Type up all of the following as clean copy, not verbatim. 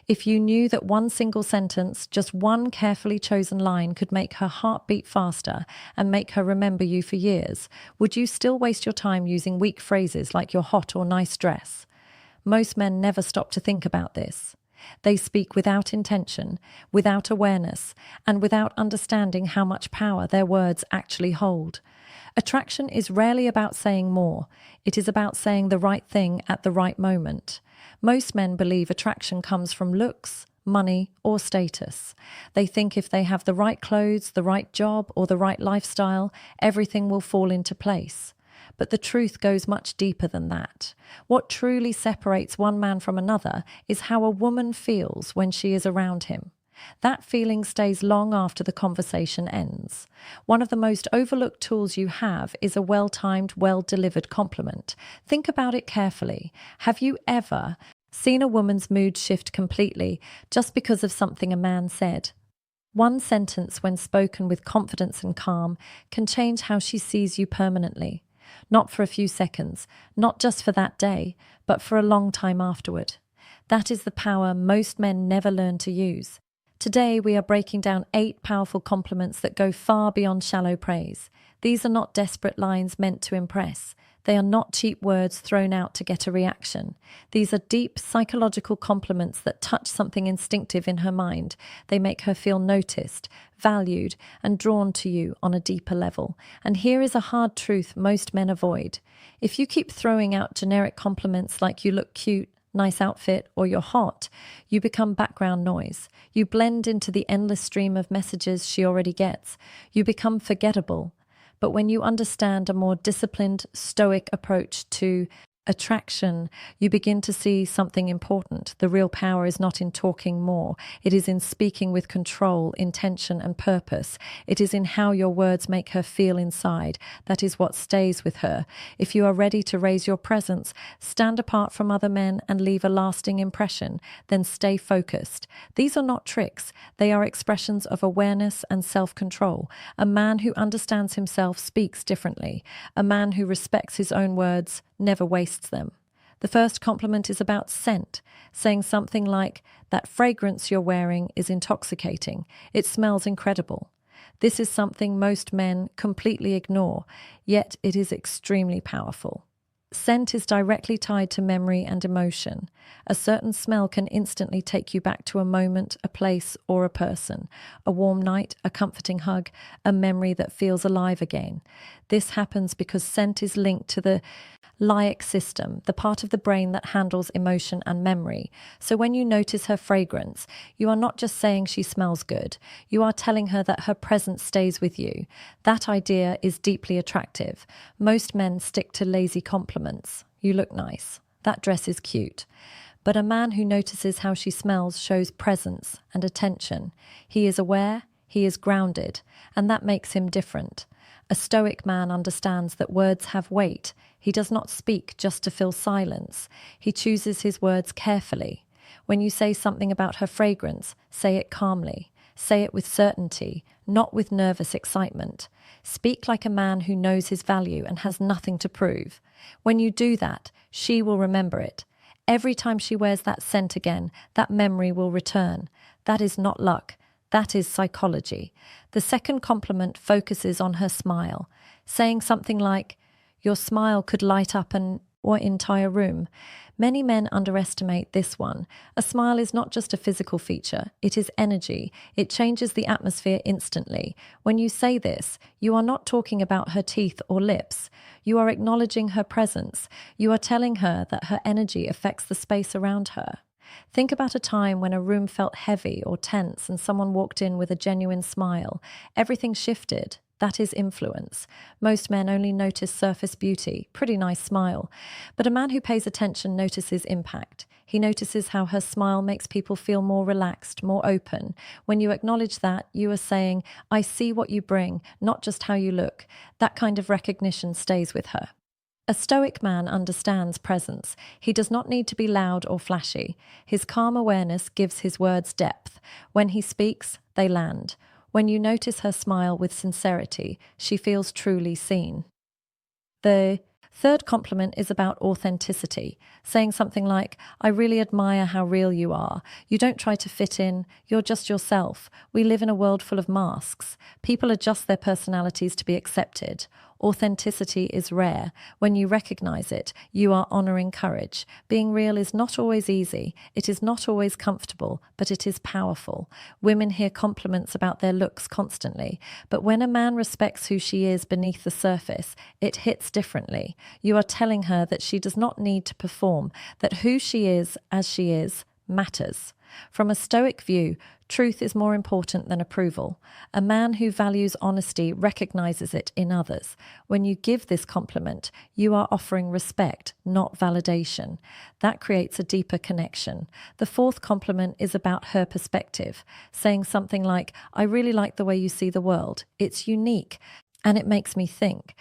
If you knew that one single sentence, just one carefully chosen line, could make her heart beat faster and make her remember you for years, would you still waste your time using weak phrases like "you're hot" or "nice dress"? Most men never stop to think about this. They speak without intention, without awareness, and without understanding how much power their words actually hold. Attraction is rarely about saying more. It is about saying the right thing at the right moment. Most men believe attraction comes from looks, money, or status. They think if they have the right clothes, the right job, or the right lifestyle, everything will fall into place. But the truth goes much deeper than that. What truly separates one man from another is how a woman feels when she is around him. That feeling stays long after the conversation ends. One of the most overlooked tools you have is a well-timed, well-delivered compliment. Think about it carefully. Have you ever seen a woman's mood shift completely just because of something a man said? One sentence, when spoken with confidence and calm, can change how she sees you permanently. Not for a few seconds, not just for that day, but for a long time afterward. That is the power most men never learn to use. Today, we are breaking down 8 powerful compliments that go far beyond shallow praise. These are not desperate lines meant to impress. They are not cheap words thrown out to get a reaction. These are deep psychological compliments that touch something instinctive in her mind. They make her feel noticed, valued, and drawn to you on a deeper level. And here is a hard truth most men avoid. If you keep throwing out generic compliments like "you look cute," "nice outfit," or "you're hot," you become background noise. You blend into the endless stream of messages she already gets. You become forgettable. But when you understand a more disciplined, stoic approach to attraction, you begin to see something important. The real power is not in talking more. It is in speaking with control, intention, and purpose. It is in how your words make her feel inside. That is what stays with her. If you are ready to raise your presence, stand apart from other men, and leave a lasting impression, then stay focused. These are not tricks. They are expressions of awareness and self-control. A man who understands himself speaks differently. A man who respects his own words never wastes them. The first compliment is about scent, saying something like, "That fragrance you're wearing is intoxicating. It smells incredible." This is something most men completely ignore, yet it is extremely powerful. Scent is directly tied to memory and emotion. A certain smell can instantly take you back to a moment, a place, or a person. A warm night, a comforting hug, a memory that feels alive again. This happens because scent is linked to the limbic system, the part of the brain that handles emotion and memory. So when you notice her fragrance, you are not just saying she smells good. You are telling her that her presence stays with you. That idea is deeply attractive. Most men stick to lazy compliments. "You look nice." "That dress is cute." But a man who notices how she smells shows presence and attention. He is aware, he is grounded, and that makes him different. A stoic man understands that words have weight. He does not speak just to fill silence. He chooses his words carefully. When you say something about her fragrance, say it calmly. Say it with certainty, not with nervous excitement. Speak like a man who knows his value and has nothing to prove. When you do that, she will remember it. Every time she wears that scent again, that memory will return. That is not luck. That is psychology. The second compliment focuses on her smile, saying something like, "Your smile could light up an entire room." Many men underestimate this one. A smile is not just a physical feature, it is energy. It changes the atmosphere instantly. When you say this, you are not talking about her teeth or lips. You are acknowledging her presence. You are telling her that her energy affects the space around her. Think about a time when a room felt heavy or tense and someone walked in with a genuine smile. Everything shifted. That is influence. Most men only notice surface beauty, pretty nice smile. But a man who pays attention notices impact. He notices how her smile makes people feel more relaxed, more open. When you acknowledge that, you are saying, "I see what you bring, not just how you look." That kind of recognition stays with her. A stoic man understands presence. He does not need to be loud or flashy. His calm awareness gives his words depth. When he speaks, they land. When you notice her smile with sincerity, she feels truly seen. The Third compliment is about authenticity, saying something like, I really admire how real you are. You don't try to fit in, you're just yourself. We live in a world full of masks. People adjust their personalities to be accepted. Authenticity is rare. When you recognize it, you are honoring courage. Being real is not always easy. It is not always comfortable, but it is powerful. Women hear compliments about their looks constantly, but when a man respects who she is beneath the surface, it hits differently. You are telling her that she does not need to perform, that who she is as she is matters. From a Stoic view, truth is more important than approval. A man who values honesty recognizes it in others. When you give this compliment, you are offering respect, not validation. That creates a deeper connection. The fourth compliment is about her perspective, saying something like, I really like the way you see the world. It's unique, and it makes me think.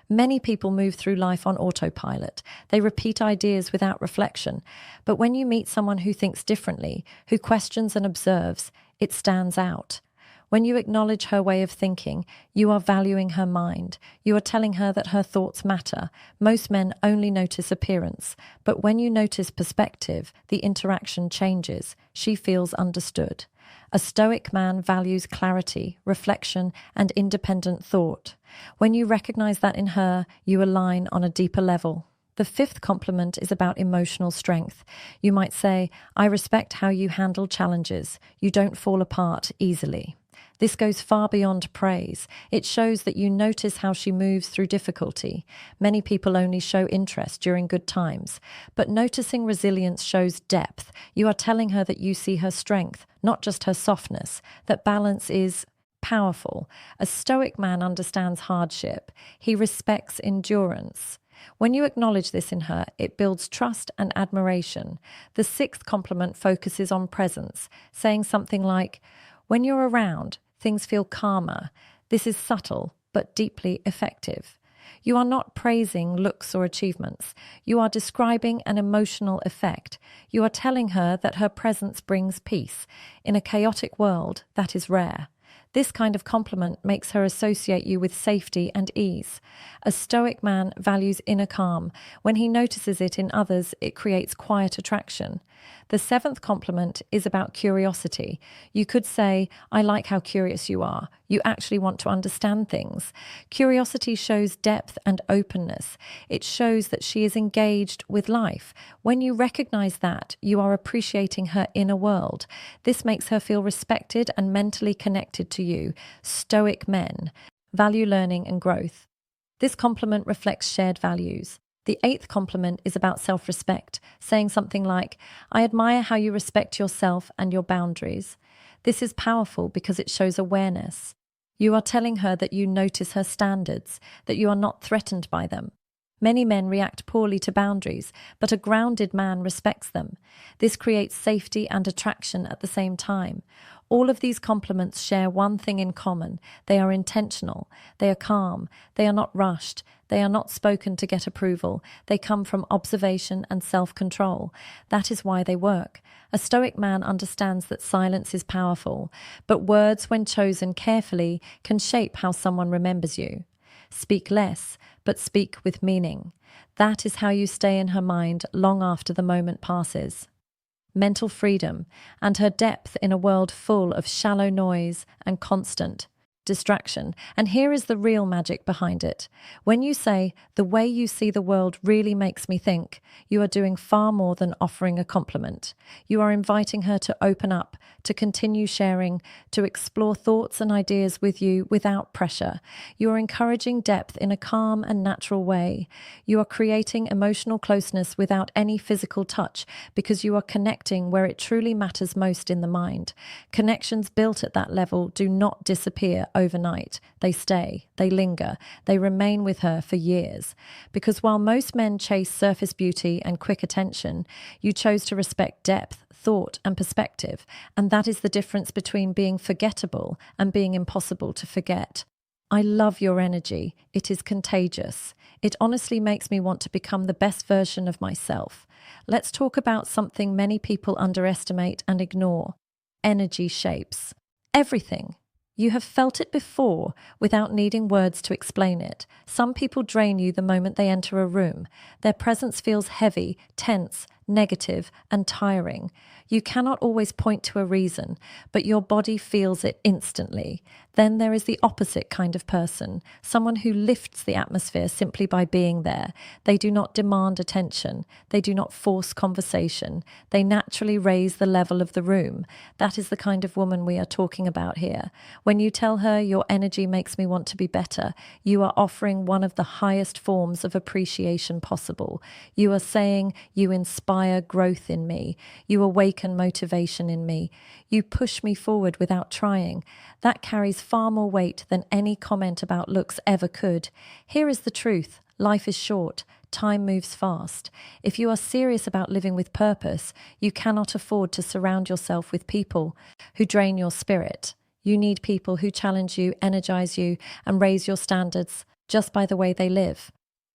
Many people move through life on autopilot. They repeat ideas without reflection. But when you meet someone who thinks differently, who questions and observes, it stands out. When you acknowledge her way of thinking, you are valuing her mind. You are telling her that her thoughts matter. Most men only notice appearance, but when you notice perspective, the interaction changes. She feels understood. A Stoic man values clarity, reflection, and independent thought. When you recognize that in her, you align on a deeper level. The fifth compliment is about emotional strength. You might say, I respect how you handle challenges. You don't fall apart easily. This goes far beyond praise. It shows that you notice how she moves through difficulty. Many people only show interest during good times, but noticing resilience shows depth. You are telling her that you see her strength, not just her softness, that balance is powerful. A Stoic man understands hardship. He respects endurance. When you acknowledge this in her, it builds trust and admiration. The sixth compliment focuses on presence, saying something like, when you're around, things feel calmer. This is subtle, but deeply effective. You are not praising looks or achievements. You are describing an emotional effect. You are telling her that her presence brings peace. In a chaotic world, that is rare. This kind of compliment makes her associate you with safety and ease. A Stoic man values inner calm. When he notices it in others, it creates quiet attraction. The seventh compliment is about curiosity. You could say, I like how curious you are. You actually want to understand things. Curiosity shows depth and openness. It shows that she is engaged with life. When you recognize that, you are appreciating her inner world. This makes her feel respected and mentally connected to you. Stoic men value learning and growth. This compliment reflects shared values. The eighth compliment is about self-respect, saying something like, I admire how you respect yourself and your boundaries. This is powerful because it shows awareness. You are telling her that you notice her standards, that you are not threatened by them. Many men react poorly to boundaries, but a grounded man respects them. This creates safety and attraction at the same time. All of these compliments share one thing in common. They are intentional. They are calm. They are not rushed. They are not spoken to get approval. They come from observation and self-control. That is why they work. A Stoic man understands that silence is powerful, but words, when chosen carefully, can shape how someone remembers you. Speak less, but speak with meaning. That is how you stay in her mind long after the moment passes. Mental freedom, and her depth in a world full of shallow noise and constant distraction. And here is the real magic behind it. When you say, the way you see the world really makes me think, you are doing far more than offering a compliment. You are inviting her to open up, to continue sharing, to explore thoughts and ideas with you without pressure. You are encouraging depth in a calm and natural way. You are creating emotional closeness without any physical touch because you are connecting where it truly matters most in the mind. Connections built at that level do not disappear overnight. They stay, they linger, they remain with her for years. Because while most men chase surface beauty and quick attention, you chose to respect depth, thought, and perspective. And that is the difference between being forgettable and being impossible to forget. I love your energy. It is contagious. It honestly makes me want to become the best version of myself. Let's talk about something many people underestimate and ignore. Energy shapes everything. You have felt it before without needing words to explain it. Some people drain you the moment they enter a room. Their presence feels heavy, tense, negative, and tiring. You cannot always point to a reason, but your body feels it instantly. Then there is the opposite kind of person, someone who lifts the atmosphere simply by being there. They do not demand attention. They do not force conversation. They naturally raise the level of the room. That is the kind of woman we are talking about here. When you tell her your energy makes me want to be better, you are offering one of the highest forms of appreciation possible. You are saying, you inspire growth in me. You awaken motivation in me. You push me forward without trying. That carries far more weight than any comment about looks ever could. Here is the truth. Life is short. Time moves fast. If you are serious about living with purpose, you cannot afford to surround yourself with people who drain your spirit. You need people who challenge you, energize you, and raise your standards just by the way they live.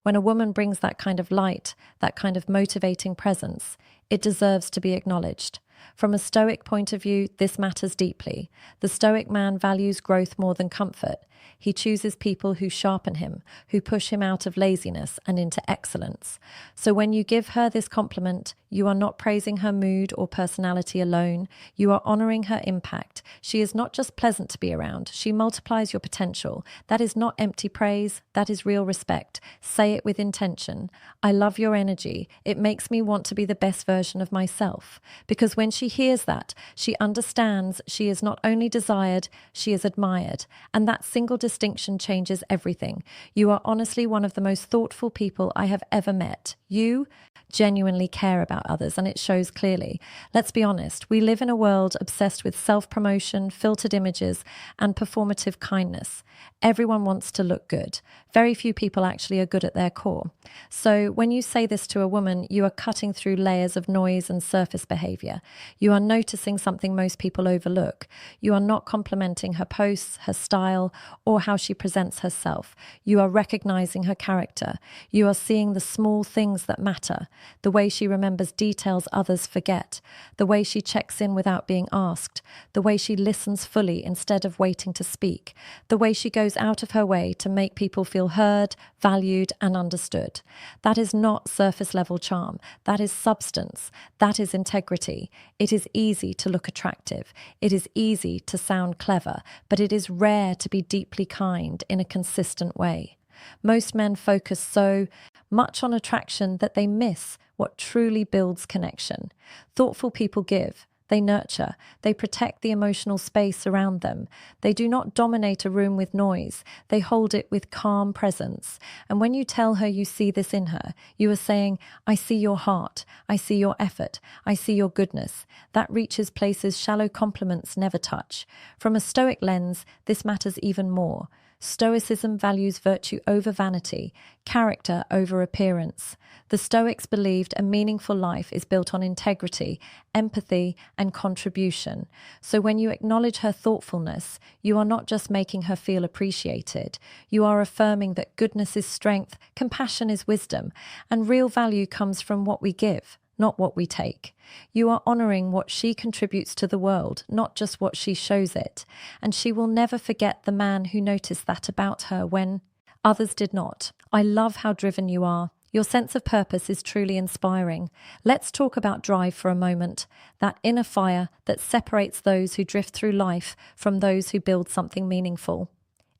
When a woman brings that kind of light, that kind of motivating presence, it deserves to be acknowledged. From a Stoic point of view, this matters deeply. The Stoic man values growth more than comfort. He chooses people who sharpen him, who push him out of laziness and into excellence. So when you give her this compliment, you are not praising her mood or personality alone. You are honoring her impact. She is not just pleasant to be around. She multiplies your potential. That is not empty praise. That is real respect. Say it with intention. I love your energy. It makes me want to be the best version of myself. Because when she hears that, she understands she is not only desired, she is admired. And that single distinction changes everything. You are honestly one of the most thoughtful people I have ever met. You genuinely care about others, and it shows clearly. Let's be honest, we live in a world obsessed with self-promotion, filtered images, and performative kindness. Everyone wants to look good. Very few people actually are good at their core. So when you say this to a woman, you are cutting through layers of noise and surface behavior. You are noticing something most people overlook. You are not complimenting her posts, her style, or how she presents herself. You are recognizing her character. You are seeing the small things that matter. The way she remembers details others forget, the way she checks in without being asked, the way she listens fully instead of waiting to speak, the way she goes out of her way to make people feel heard, valued, and understood. That is not surface level charm. That is substance. That is integrity. It is easy to look attractive. It is easy to sound clever, but it is rare to be deeply kind in a consistent way. Most men focus so much on attraction that they miss what truly builds connection. Thoughtful people give. They nurture. They protect the emotional space around them. They do not dominate a room with noise. They hold it with calm presence. And when you tell her you see this in her, you are saying, I see your heart. I see your effort. I see your goodness. That reaches places shallow compliments never touch. From a Stoic lens, this matters even more. Stoicism values virtue over vanity, character over appearance. The Stoics believed a meaningful life is built on integrity, empathy, and contribution. So when you acknowledge her thoughtfulness, you are not just making her feel appreciated. You are affirming that goodness is strength, compassion is wisdom, and real value comes from what we give, not what we take. You are honoring what she contributes to the world, not just what she shows it. And she will never forget the man who noticed that about her when others did not. I love how driven you are. Your sense of purpose is truly inspiring. Let's talk about drive for a moment, that inner fire that separates those who drift through life from those who build something meaningful.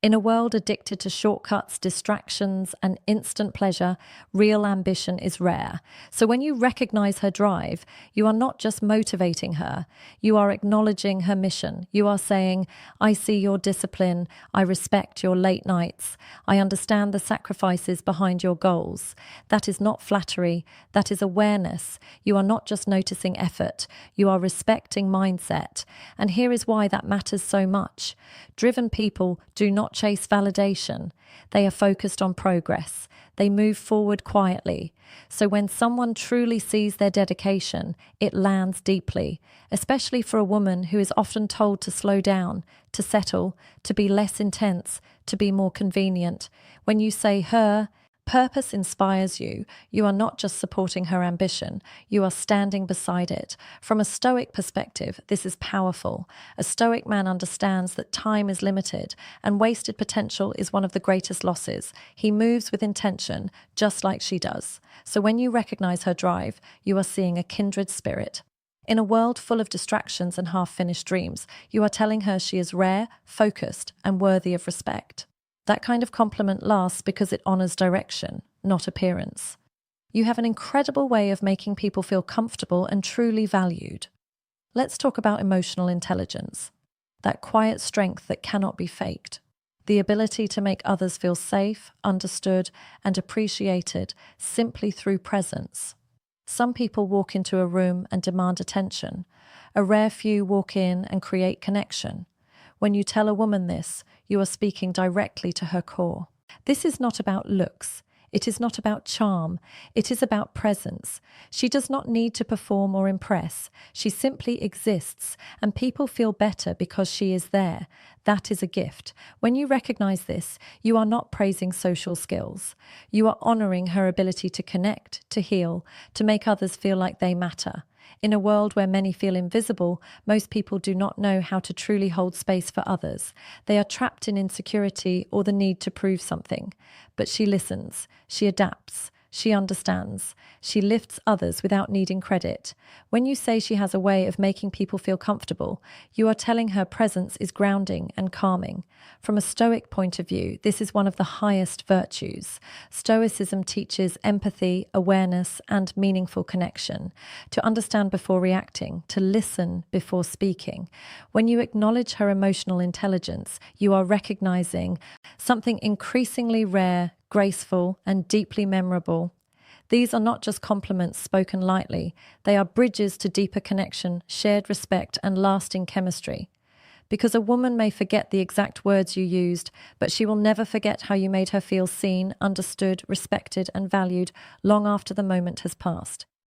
In a world addicted to shortcuts, distractions, and instant pleasure, real ambition is rare. So when you recognize her drive, you are not just motivating her, you are acknowledging her mission. You are saying, I see your discipline, I respect your late nights, I understand the sacrifices behind your goals. That is not flattery, that is awareness. You are not just noticing effort, you are respecting mindset. And here is why that matters so much. Driven people do not chase validation. They are focused on progress. They move forward quietly. So when someone truly sees their dedication, it lands deeply, especially for a woman who is often told to slow down, to settle, to be less intense, to be more convenient. When you say her, Purpose inspires you. You are not just supporting her ambition, you are standing beside it. From a Stoic perspective, this is powerful. A Stoic man understands that time is limited, and wasted potential is one of the greatest losses. He moves with intention, just like she does. So when you recognize her drive, you are seeing a kindred spirit. In a world full of distractions and half-finished dreams, you are telling her she is rare, focused, and worthy of respect. That kind of compliment lasts because it honors direction, not appearance. You have an incredible way of making people feel comfortable and truly valued. Let's talk about emotional intelligence. That quiet strength that cannot be faked. The ability to make others feel safe, understood, and appreciated simply through presence. Some people walk into a room and demand attention. A rare few walk in and create connection. When you tell a woman this, you are speaking directly to her core. This is not about looks. It is not about charm. It is about presence. She does not need to perform or impress. She simply exists, and people feel better because she is there. That is a gift. When you recognize this, you are not praising social skills. You are honoring her ability to connect, to heal, to make others feel like they matter. In a world where many feel invisible, most people do not know how to truly hold space for others. They are trapped in insecurity or the need to prove something. But she listens, she adapts, she understands, she lifts others without needing credit. When you say she has a way of making people feel comfortable, you are telling her presence is grounding and calming. From a Stoic point of view, this is one of the highest virtues. Stoicism teaches empathy, awareness, and meaningful connection. To understand before reacting, to listen before speaking. When you acknowledge her emotional intelligence, you are recognizing something increasingly rare, graceful, and deeply memorable. These are not just compliments spoken lightly. They are bridges to deeper connection, shared respect, and lasting chemistry. Because a woman may forget the exact words you used, but she will never forget how you made her feel seen, understood, respected, and valued long after the moment has passed.